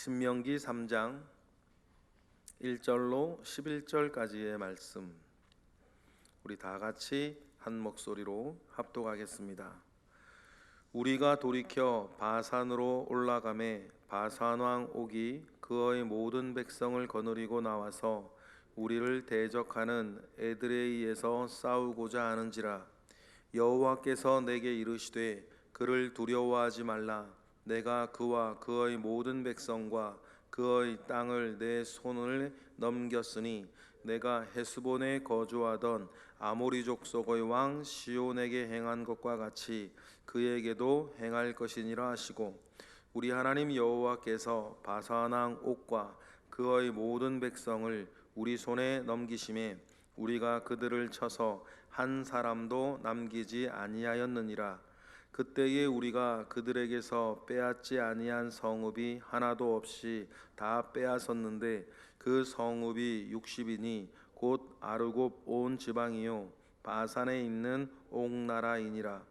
신명기 3장 1절로 11절까지의 말씀, 우리 다 같이 한 목소리로 합독하겠습니다. 우리가 돌이켜 바산으로 올라가매 바산 왕 옥이 그의 모든 백성을 거느리고 나와서 우리를 대적하는 에드레이에서 싸우고자 하는지라. 여호와께서 내게 이르시되 그를 두려워하지 말라. 내가 그와 그의 모든 백성과 그의 땅을 내 손을 넘겼으니 내가 헤스본에 거주하던 아모리족 속의 왕 시온에게 행한 것과 같이 그에게도 행할 것이니라 하시고, 우리 하나님 여호와께서 바산 왕 옥과 그의 모든 백성을 우리 손에 넘기심에 우리가 그들을 쳐서 한 사람도 남기지 아니하였느니라. 그때에 우리가 그들에게서 빼앗지 아니한 성읍이 하나도 없이 다 빼앗았는데 그 성읍이 60이니 곧 아르곱 온 지방이요 바산에 있는 옥나라이니라.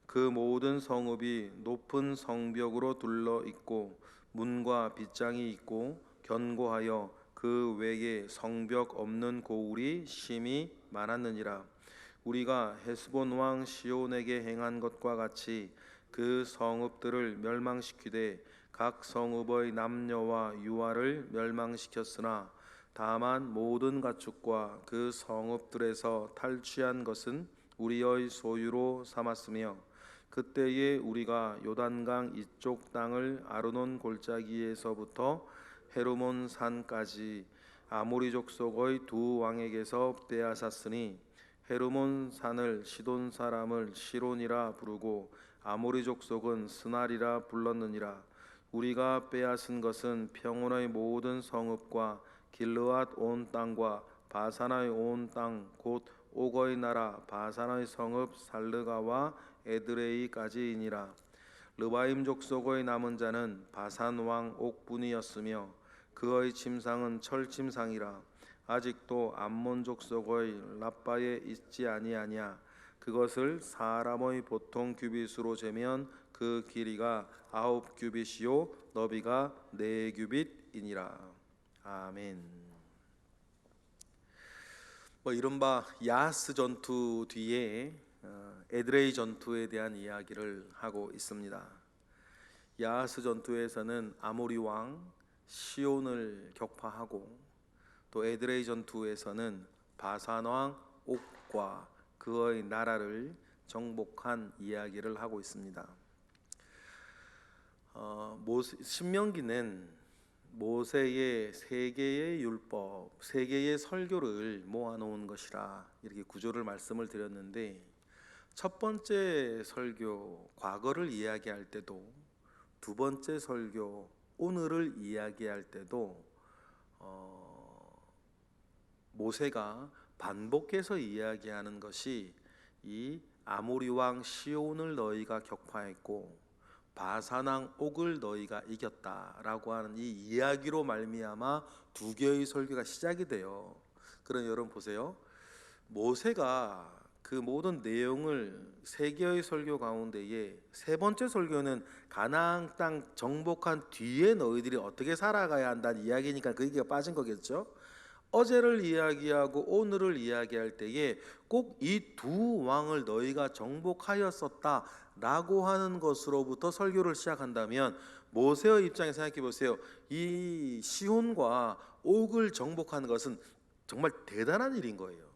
그 모든 성읍이 높은 성벽으로 둘러 있고 문과 빗장이 있고 견고하여 그 외에 성벽 없는 고울이 심히 많았느니라. 우리가 헤스본 왕 시온에게 행한 것과 같이 그 성읍들을 멸망시키되 각 성읍의 남녀와 유아를 멸망시켰으나 다만 모든 가축과 그 성읍들에서 탈취한 것은 우리의 소유로 삼았으며, 그때에 우리가 요단강 이쪽 땅을 아르논 골짜기에서부터 헤르몬 산까지 아모리족 속의 두 왕에게서 빼앗았으니 헤르몬 산을 시돈 사람을 시론이라 부르고 아모리족 속은 스날이라 불렀느니라. 우리가 빼앗은 것은 평원의 모든 성읍과 길르앗 온 땅과 바산의 온 땅 곧 옥의 나라 바산의 성읍 살르가와 에드레이까지이니라. 르바임족 속의 남은 자는 바산 왕 옥뿐이었으며 그의 침상은 철침상이라. 아직도 암몬족 속의 랍바에 있지 아니하냐. 그것을 사람의 보통 규빗으로 재면 그 길이가 9규빗이요 너비가 4규빗이니라. 아멘. 이른바 야하스 전투 뒤에 에드레이 전투에 대한 이야기를 하고 있습니다. 야하스 전투에서는 아모리 왕 시온을 격파하고, 또 에드레이 전투에서는 바산 왕 옥과 그의 나라를 정복한 이야기를 하고 있습니다. 신명기는 모세의 세 개의 율법, 세 개의 설교를 모아놓은 것이라 이렇게 구조를 말씀을 드렸는데, 첫 번째 설교 과거를 이야기할 때도, 두 번째 설교 오늘을 이야기할 때도 모세가 반복해서 이야기하는 것이 이 아모리 왕 시온을 너희가 격파했고 바산 왕 옥을 너희가 이겼다라고 하는 이 이야기로 말미암아 두 개의 설교가 시작이 돼요. 그럼 여러분 보세요. 모세가 그 모든 내용을 세 개의 설교 가운데에 세 번째 설교는 가나안 땅 정복한 뒤에 너희들이 어떻게 살아가야 한다는 이야기니까 그 얘기가 빠진 거겠죠. 어제를 이야기하고 오늘을 이야기할 때에 꼭 이 두 왕을 너희가 정복하였었다라고 하는 것으로부터 설교를 시작한다면, 모세의 입장에 생각해 보세요. 이 시온과 옥을 정복하는 것은 정말 대단한 일인 거예요.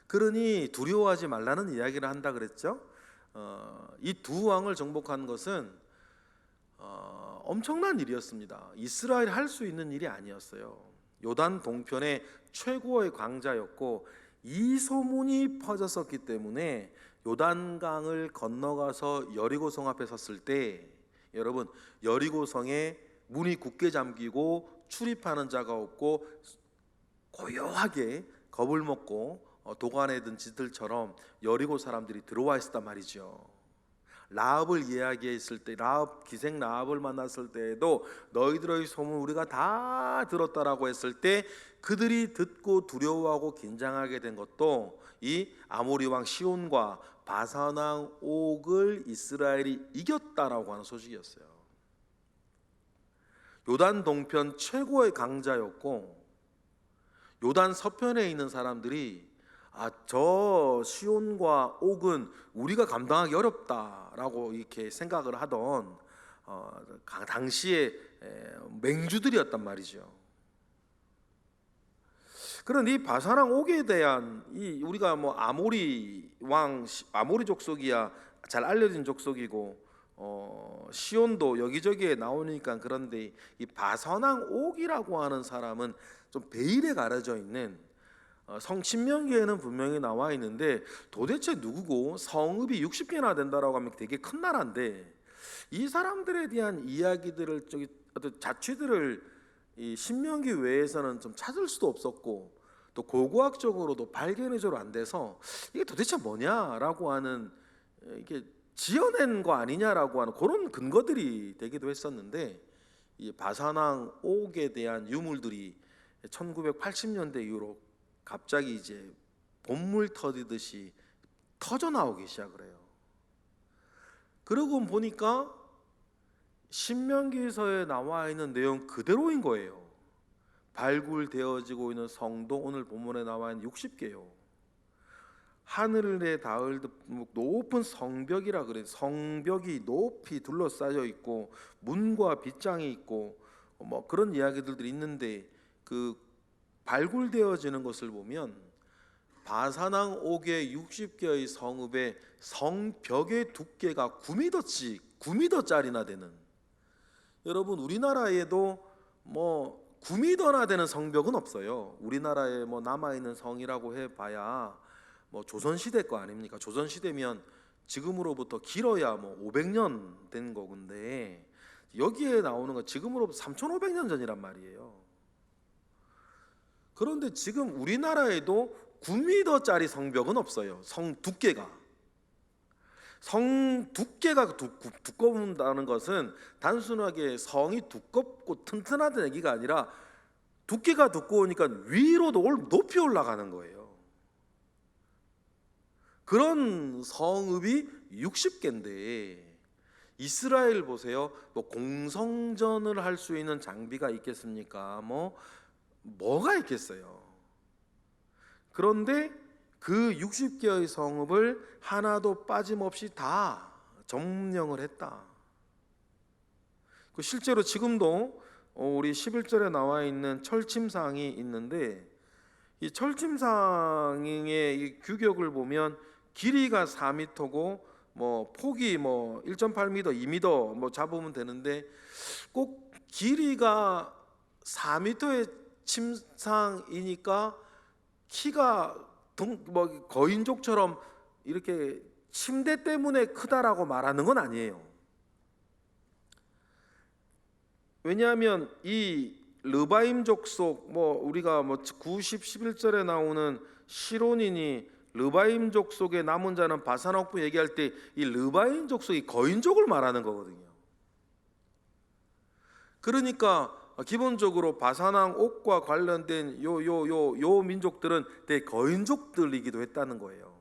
그러니 두려워하지 말라는 이야기를 한다 그랬죠. 이 두 왕을 정복하는 것은 엄청난 일이었습니다. 이스라엘이 할 수 있는 일이 아니었어요. 요단 동편의 최고의 강자였고 이 소문이 퍼졌었기 때문에 요단강을 건너가서 여리고성 앞에 섰을 때, 여러분 여리고성에 문이 굳게 잠기고 출입하는 자가 없고 고요하게 겁을 먹고 도관에 든 쥐들처럼 여리고 사람들이 들어와 있었단 말이죠. 라합을 이야기했을 때, 라합 기생 라합을 만났을 때에도 너희들의 소문 우리가 다 들었다라고 했을 때 그들이 듣고 두려워하고 긴장하게 된 것도 이 아모리 왕 시온과 바산 왕 옥을 이스라엘이 이겼다라고 하는 소식이었어요. 요단 동편 최고의 강자였고, 요단 서편에 있는 사람들이 저 시온과 옥은 우리가 감당하기 어렵다라고 이렇게 생각을 하던 당시의 맹주들이었단 말이죠. 그런데 이 바사랑 옥에 대한 우리가 뭐 아모리 족속이야 잘 알려진 족속이고, 시온도 여기저기에 나오니까. 그런데 이 바사랑 옥이라고 하는 사람은 좀 베일에 가려져 있는, 신명기에는 분명히 나와 있는데 도대체 누구고, 성읍이 60개나 된다라고 하면 되게 큰 나라인데 이 사람들에 대한 이야기들을 어떤 자취들을 이 신명기 외에서는 좀 찾을 수도 없었고, 또 고고학적으로도 발견해줘로 안 돼서 이게 도대체 뭐냐라고 하는, 이게 지어낸 거 아니냐라고 하는 그런 근거들이 되기도 했었는데, 이 바사랑 옥에 대한 유물들이 1980년대 이후로 갑자기 이제 본물 터지듯이 터져 나오기 시작을 해요. 그러고 보니까 신명기서에 나와 있는 내용 그대로인 거예요. 발굴되어지고 있는 성도, 오늘 본문에 나와 있는 60개요. 하늘에 닿을 높은 성벽이라 그래. 성벽이 높이 둘러싸여 있고 문과 빗장이 있고 뭐 그런 이야기들이 있는데, 그 발굴되어지는 것을 보면 바사랑 옥의 60개의 성읍의 성벽의 두께가 9m짜리나 되는, 여러분 우리나라에도 뭐 9m나 되는 성벽은 없어요. 우리나라에 뭐 남아있는 성이라고 해봐야 뭐 조선시대 거 아닙니까? 조선시대면 지금으로부터 길어야 뭐 500년 된 거건데, 여기에 나오는 건 지금으로부터 3500년 전이란 말이에요. 그런데 지금 우리나라에도 9m짜리 성벽은 없어요. 성 두께가 두꺼운다는 것은 단순하게 성이 두껍고 튼튼하다는 얘기가 아니라, 두께가 두꺼우니까 위로 높이 올라가는 거예요. 그런 성읍이 60개인데 이스라엘 보세요. 뭐 공성전을 할 수 있는 장비가 있겠습니까? 뭐가 있겠어요. 그런데 그 60개의 성읍을 하나도 빠짐없이 다 점령을 했다. 실제로 지금도 우리 11절에 나와 있는 철침상이 있는데, 이 철침상의 이 규격을 보면 길이가 4m고 뭐 폭이 뭐 1.8m, 2m 뭐 잡으면 되는데, 꼭 길이가 4m의 침상이니까 키가 거인족처럼 이렇게 침대 때문에 크다라고 말하는 건 아니에요. 왜냐하면 이 르바임 족속, 우리가 90, 11절에 나오는 시론이니 르바임 족속의 남은 자는 바산옥부 얘기할 때 이 르바임 족속이 거인족을 말하는 거거든요. 그러니까 기본적으로 바사랑 옥과 관련된 요 민족들은 대거인족들이기도 했다는 거예요.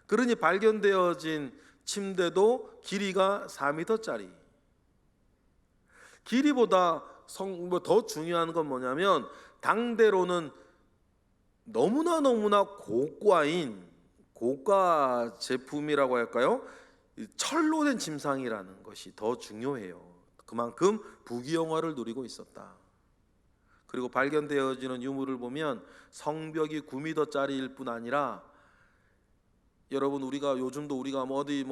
그러니 발견되어진 침대도 길이가 4m짜리. 길이보다 더 중요한 건 뭐냐면, 당대로는 너무나 고가 제품이라고 할까요? 철로 된 침상이라는 것이 더 중요해요. 그만큼 부귀영화를 누리고 있었다. 그리고 발견되어지는 유물을 보면 성벽이 9m짜리일 뿐 아니라, 여러분 요즘도 우리가 어디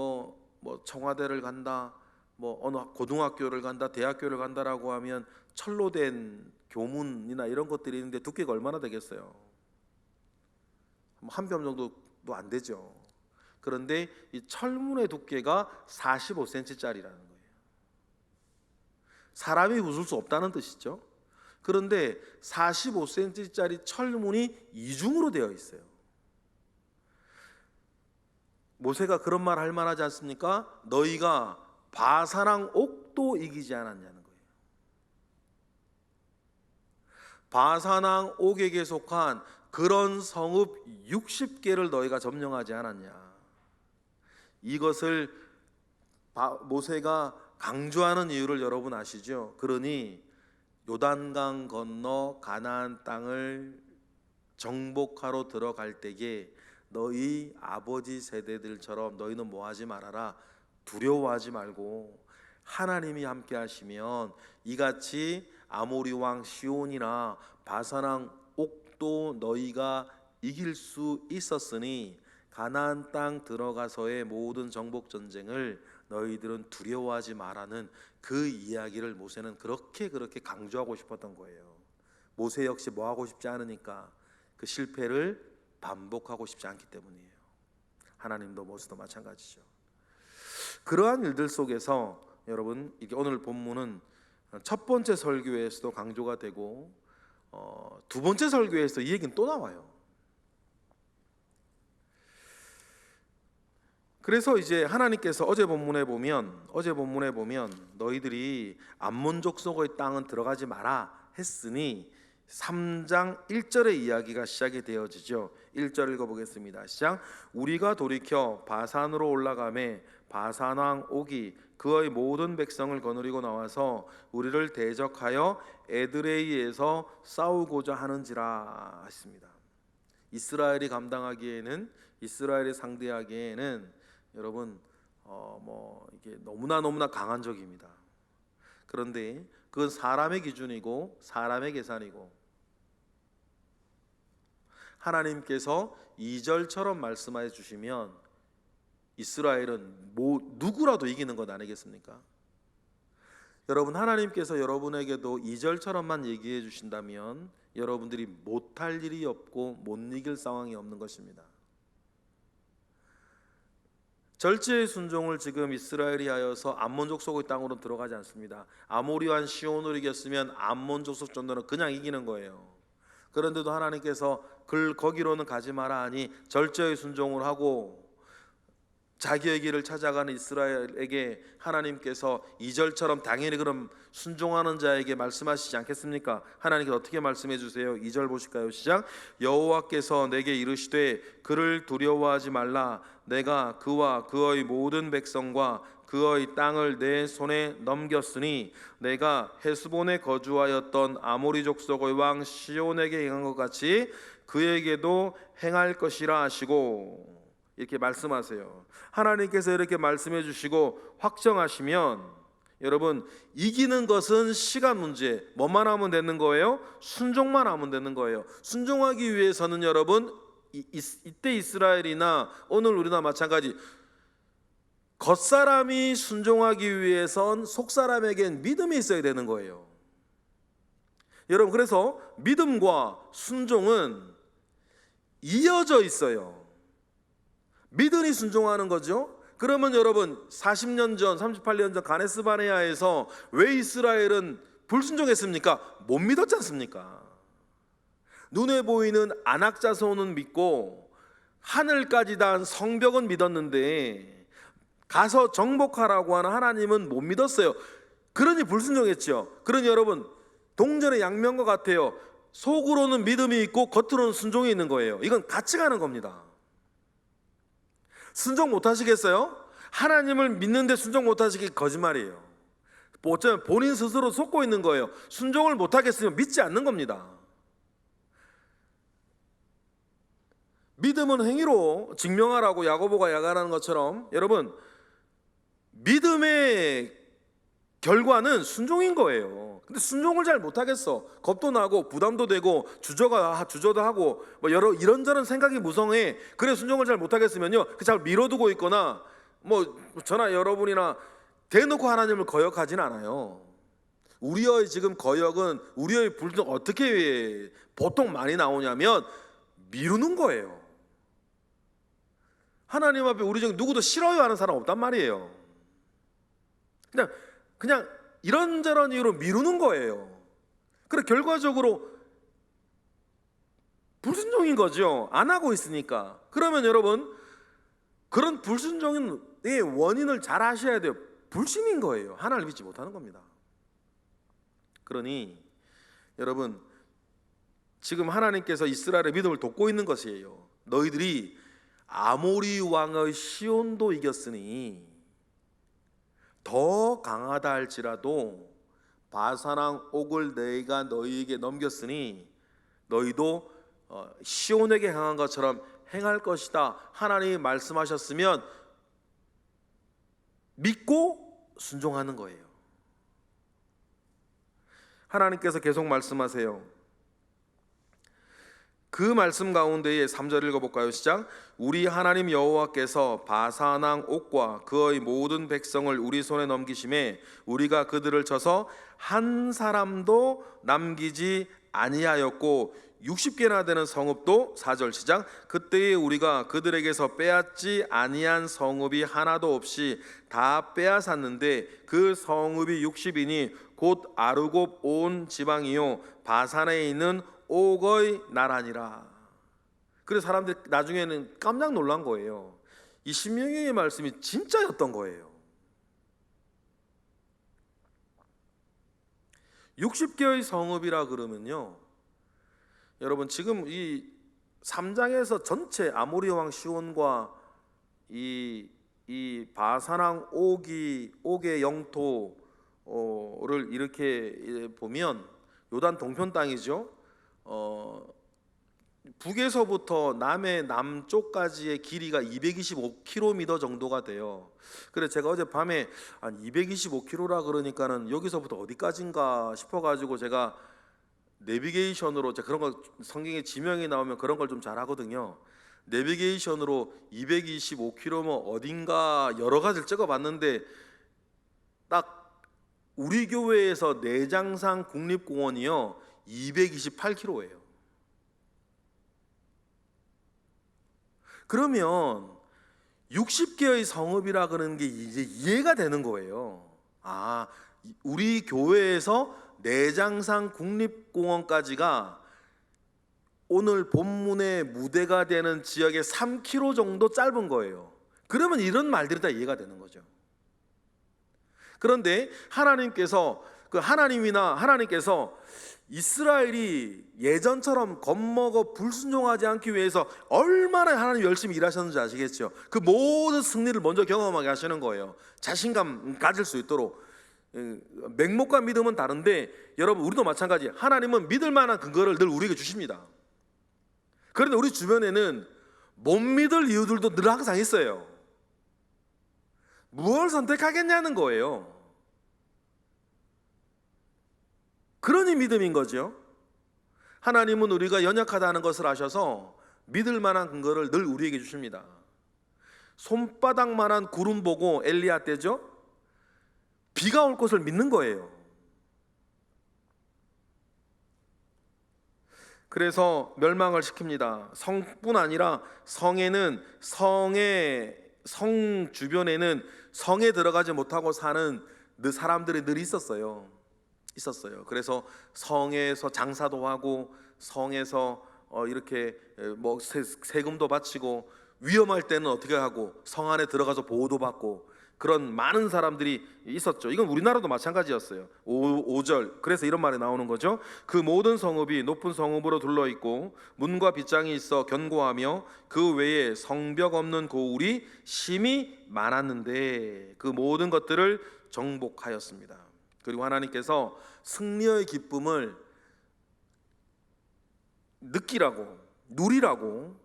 청와대를 간다, 어느 고등학교를 간다, 대학교를 간다라고 하면 철로 된 교문이나 이런 것들이 있는데 두께가 얼마나 되겠어요? 한 뼘 정도도 안 되죠. 그런데 이 철문의 두께가 45cm짜리라는 거예요. 사람이 웃을 수 없다는 뜻이죠. 그런데 45cm짜리 철문이 이중으로 되어 있어요. 모세가 그런 말 할 만하지 않습니까? 너희가 바사랑 옥도 이기지 않았냐는 거예요. 바사랑 옥에게 속한 그런 성읍 60개를 너희가 점령하지 않았냐. 이것을 모세가 강조하는 이유를 여러분 아시죠? 그러니 요단강 건너 가나안 땅을 정복하러 들어갈 때에 너희 아버지 세대들처럼 너희는 뭐하지 말아라. 두려워하지 말고 하나님이 함께 하시면 이같이 아모리 왕 시온이나 바산 왕 옥도 너희가 이길 수 있었으니 가나안 땅 들어가서의 모든 정복 전쟁을 너희들은 두려워하지 말라는 그 이야기를 모세는 그렇게 강조하고 싶었던 거예요. 모세 역시 뭐 하고 싶지 않으니까 그 실패를 반복하고 싶지 않기 때문이에요. 하나님도 모세도 마찬가지죠. 그러한 일들 속에서 여러분, 이게 오늘 본문은 첫 번째 설교에서도 강조가 되고 두 번째 설교에서 이 얘기는 또 나와요. 그래서 이제 하나님께서 어제 본문에 보면 너희들이 암몬 족속의 땅은 들어가지 마라 했으니 3장 1절의 이야기가 시작이 되어지죠. 1절 읽어보겠습니다. 시작. 우리가 돌이켜 바산으로 올라가매 바산 왕 옥이 그의 모든 백성을 거느리고 나와서 우리를 대적하여 에드레이에서 싸우고자 하는지라 했습니다. 이스라엘이 상대하기에는 여러분 이게 너무나 강한 적입니다. 그런데 그건 사람의 기준이고 사람의 계산이고 하나님께서 2절처럼 말씀해 주시면 이스라엘은 누구라도 이기는 것 아니겠습니까? 여러분, 하나님께서 여러분에게도 2절처럼만 얘기해 주신다면 여러분들이 못할 일이 없고 못 이길 상황이 없는 것입니다. 절제의 순종을 지금 이스라엘이 하여서 암몬 족속의 땅으로 들어가지 않습니다. 아모리 왕 시온을 이겼으면 암몬 족속 정도는 그냥 이기는 거예요. 그런데도 하나님께서 거기로는 가지 마라 하니 절제의 순종을 하고 자기의 길을 찾아가는 이스라엘에게 하나님께서 2절처럼 당연히 그럼 순종하는 자에게 말씀하시지 않겠습니까? 하나님께서 어떻게 말씀해 주세요? 2절 보실까요? 시작. 여호와께서 내게 이르시되 그를 두려워하지 말라. 내가 그와 그의 모든 백성과 그의 땅을 내 손에 넘겼으니 내가 헤스본에 거주하였던 아모리 족속의 왕 시온에게 행한 것 같이 그에게도 행할 것이라 하시고, 이렇게 말씀하세요. 하나님께서 이렇게 말씀해 주시고 확정하시면 여러분, 이기는 것은 시간 문제. 뭐만 하면 되는 거예요? 순종만 하면 되는 거예요. 순종하기 위해서는 여러분, 이때 이스라엘이나 오늘 우리나 마찬가지, 겉사람이 순종하기 위해선 속사람에겐 믿음이 있어야 되는 거예요. 여러분, 그래서 믿음과 순종은 이어져 있어요. 믿음이 순종하는 거죠. 그러면 여러분, 40년 전, 38년 전 가데스 바네아에서 왜 이스라엘은 불순종했습니까? 못 믿었지 않습니까? 눈에 보이는 안악자손은 믿고 하늘까지 닿은 성벽은 믿었는데 가서 정복하라고 하는 하나님은 못 믿었어요. 그러니 불순종했죠. 그러니 여러분, 동전의 양면과 같아요. 속으로는 믿음이 있고 겉으로는 순종이 있는 거예요. 이건 같이 가는 겁니다. 순종 못 하시겠어요? 하나님을 믿는데 순종 못 하시기 거짓말이에요. 어쩌면 본인 스스로 속고 있는 거예요. 순종을 못 하겠으면 믿지 않는 겁니다. 믿음은 행위로 증명하라고 야고보가 야가라는 것처럼 여러분, 믿음의 결과는 순종인 거예요. 근데 순종을 잘 못하겠어. 겁도 나고 부담도 되고 주저도 하고 뭐 여러 이런저런 생각이 무성해. 그래 순종을 잘 못하겠으면요, 잘 미뤄두고 있거나 저나 여러분이나 대놓고 하나님을 거역하진 않아요. 우리의 지금 거역은, 우리의 불순종 어떻게 보통 많이 나오냐면 미루는 거예요. 하나님 앞에 우리 중에 누구도 싫어요 하는 사람 없단 말이에요. 그냥 이런저런 이유로 미루는 거예요. 그래 결과적으로 불순종인 거죠. 안 하고 있으니까. 그러면 여러분, 그런 불순종의 원인을 잘 아셔야 돼요. 불신인 거예요. 하나님을 믿지 못하는 겁니다. 그러니 여러분, 지금 하나님께서 이스라엘의 믿음을 돕고 있는 것이에요. 너희들이 아모리 왕의 시온도 이겼으니 더 강하다 할지라도 바산왕 옥을 내가 너희에게 넘겼으니 너희도 시온에게 행한 것처럼 행할 것이다. 하나님이 말씀하셨으면 믿고 순종하는 거예요. 하나님께서 계속 말씀하세요. 그 말씀 가운데에 3절 읽어볼까요? 시작. 우리 하나님 여호와께서 바산왕 옥과 그의 모든 백성을 우리 손에 넘기심에 우리가 그들을 쳐서 한 사람도 남기지 아니하였고 60개나 되는 성읍도 4절 시작. 그때에 우리가 그들에게서 빼앗지 아니한 성읍이 하나도 없이 다 빼앗았는데 그 성읍이 60이니 곧 아르곱 온 지방이요 바산에 있는 옥의 나라니라. 그래서 사람들이 나중에는 깜짝 놀란 거예요. 이 신명기의 말씀이 진짜였던 거예요. 60개의 성읍이라 그러면요, 여러분 지금 이 3장에서 전체 아모리 왕 시온과 이 바산왕 옥의 영토를 이렇게 보면 요단 동편 땅이죠. 북에서부터 남의 남쪽까지의 길이가 225km 정도가 돼요. 그래서 제가 어젯밤에 한 225km라 그러니까는 여기서부터 어디까지인가 싶어가지고 제가 내비게이션으로, 제가 그런 거 성경에 지명이 나오면 그런 걸 좀 잘하거든요. 내비게이션으로 225km면 어딘가 여러 가지를 찍어봤는데 딱 우리 교회에서 내장산 국립공원이요 228km예요. 그러면 60개의 성읍이라 그러는 게 이제 이해가 되는 거예요. 아, 우리 교회에서 내장산 국립공원까지가 오늘 본문의 무대가 되는 지역의 3km 정도 짧은 거예요. 그러면 이런 말들이 다 이해가 되는 거죠. 그런데 하나님께서 이스라엘이 예전처럼 겁먹어 불순종하지 않기 위해서 얼마나 하나님 열심히 일하셨는지 아시겠죠? 그 모든 승리를 먼저 경험하게 하시는 거예요. 자신감 가질 수 있도록. 맹목과 믿음은 다른데 여러분, 우리도 마찬가지. 하나님은 믿을 만한 근거를 늘 우리에게 주십니다. 그런데 우리 주변에는 못 믿을 이유들도 늘 항상 있어요. 무엇을 선택하겠냐는 거예요. 그러니 믿음인 거죠. 하나님은 우리가 연약하다는 것을 아셔서 믿을 만한 근거를 늘 우리에게 주십니다. 손바닥만한 구름 보고 엘리야 때죠, 비가 올 것을 믿는 거예요. 그래서 멸망을 시킵니다. 성뿐 아니라 성 주변에는 성에 들어가지 못하고 사는 사람들이 늘 있었어요. 그래서 성에서 장사도 하고 성에서 이렇게 뭐 세금도 바치고 위험할 때는 어떻게 하고 성 안에 들어가서 보호도 받고 그런 많은 사람들이 있었죠. 이건 우리나라도 마찬가지였어요. 5절. 그래서 이런 말이 나오는 거죠. 그 모든 성읍이 높은 성읍으로 둘러있고 문과 빗장이 있어 견고하며 그 외에 성벽 없는 고울이 심히 많았는데 그 모든 것들을 정복하였습니다. 그리고 하나님께서 승리의 기쁨을 느끼라고, 누리라고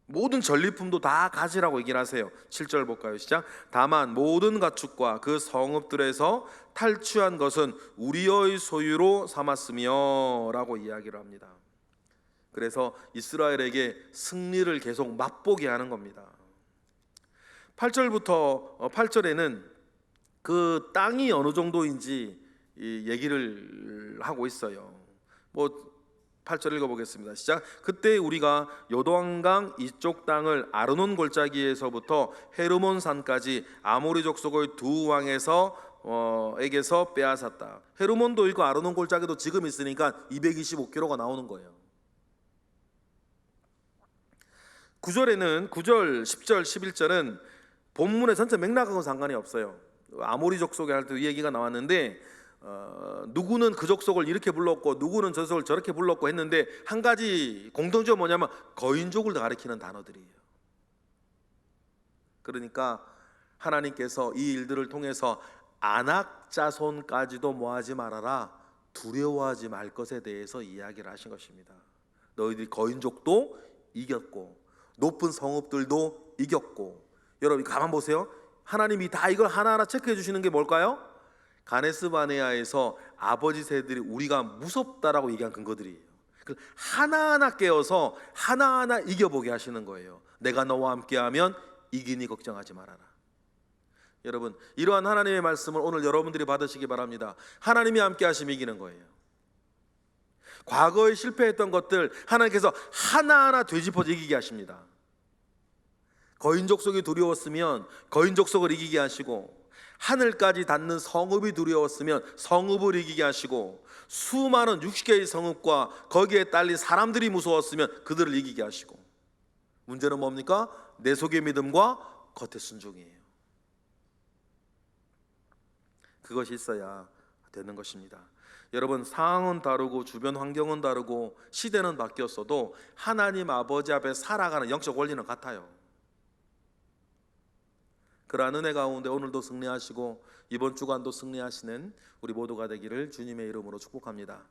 모든 전리품도 다 가지라고 얘기를 하세요. 7절 볼까요? 시작. 다만 모든 가축과 그 성읍들에서 탈취한 것은 우리의 소유로 삼았으며 라고 이야기를 합니다. 그래서 이스라엘에게 승리를 계속 맛보게 하는 겁니다. 8절에는 그 땅이 어느 정도인지 얘기를 하고 있어요. 8절 읽어보겠습니다. 시작. 그때 우리가 요단강 이쪽 땅을 아르논 골짜기에서부터 헤르몬 산까지 아모리 족속의 두 왕에서 에게서 빼앗았다. 헤르몬도 있고 아르논 골짜기도 지금 있으니까 225km가 나오는 거예요. 9절, 10절, 11절은 본문의 전체 맥락하고 상관이 없어요. 아모리 족속에 할 때 이 얘기가 나왔는데 누구는 그 족속을 이렇게 불렀고 누구는 저 족속을 저렇게 불렀고 했는데 한 가지 공통점은 뭐냐면 거인족을 가리키는 단어들이에요. 그러니까 하나님께서 이 일들을 통해서 안악자손까지도 뭐하지 말아라, 두려워하지 말 것에 대해서 이야기를 하신 것입니다. 너희들이 거인족도 이겼고 높은 성읍들도 이겼고, 여러분 가만 보세요. 하나님이 다 이걸 하나하나 체크해 주시는 게 뭘까요? 가네스 바네아에서 아버지 세대들이 우리가 무섭다라고 얘기한 근거들이에요. 하나하나 깨어서 하나하나 이겨보게 하시는 거예요. 내가 너와 함께하면 이기니 걱정하지 말아라. 여러분, 이러한 하나님의 말씀을 오늘 여러분들이 받으시기 바랍니다. 하나님이 함께 하시면 이기는 거예요. 과거에 실패했던 것들 하나님께서 하나하나 되짚어서 이기게 하십니다. 거인 족속이 두려웠으면 거인 족속을 이기게 하시고, 하늘까지 닿는 성읍이 두려웠으면 성읍을 이기게 하시고, 수많은 60개의 성읍과 거기에 딸린 사람들이 무서웠으면 그들을 이기게 하시고, 문제는 뭡니까? 내 속의 믿음과 겉의 순종이에요. 그것이 있어야 되는 것입니다. 여러분, 상황은 다르고 주변 환경은 다르고 시대는 바뀌었어도 하나님 아버지 앞에 살아가는 영적 원리는 같아요. 그러한 은혜 가운데 오늘도 승리하시고 이번 주간도 승리하시는 우리 모두가 되기를 주님의 이름으로 축복합니다.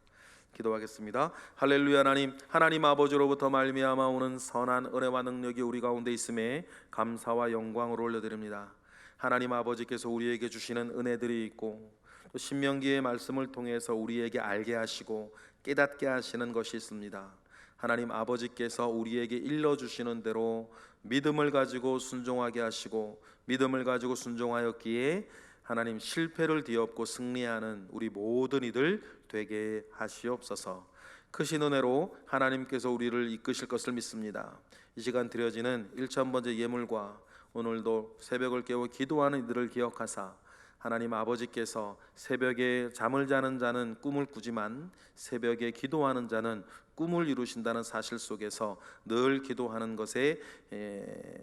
기도하겠습니다. 할렐루야. 하나님 아버지로부터 말미암아 오는 선한 은혜와 능력이 우리 가운데 있음에 감사와 영광을 올려드립니다. 하나님 아버지께서 우리에게 주시는 은혜들이 있고, 또 신명기의 말씀을 통해서 우리에게 알게 하시고 깨닫게 하시는 것이 있습니다. 하나님 아버지께서 우리에게 일러주시는 대로 믿음을 가지고 순종하게 하시고, 믿음을 가지고 순종하였기에 하나님 실패를 뒤엎고 승리하는 우리 모든 이들 되게 하시옵소서. 크신 은혜로 하나님께서 우리를 이끄실 것을 믿습니다. 이 시간 드려지는 1000번째 예물과 오늘도 새벽을 깨워 기도하는 이들을 기억하사, 하나님 아버지께서 새벽에 잠을 자는 자는 꿈을 꾸지만 새벽에 기도하는 자는 꿈을 이루신다는 사실 속에서 늘 기도하는 것에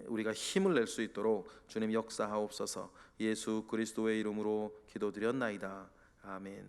우리가 힘을 낼 수 있도록 주님 역사하옵소서. 예수 그리스도의 이름으로 기도드렸나이다. 아멘.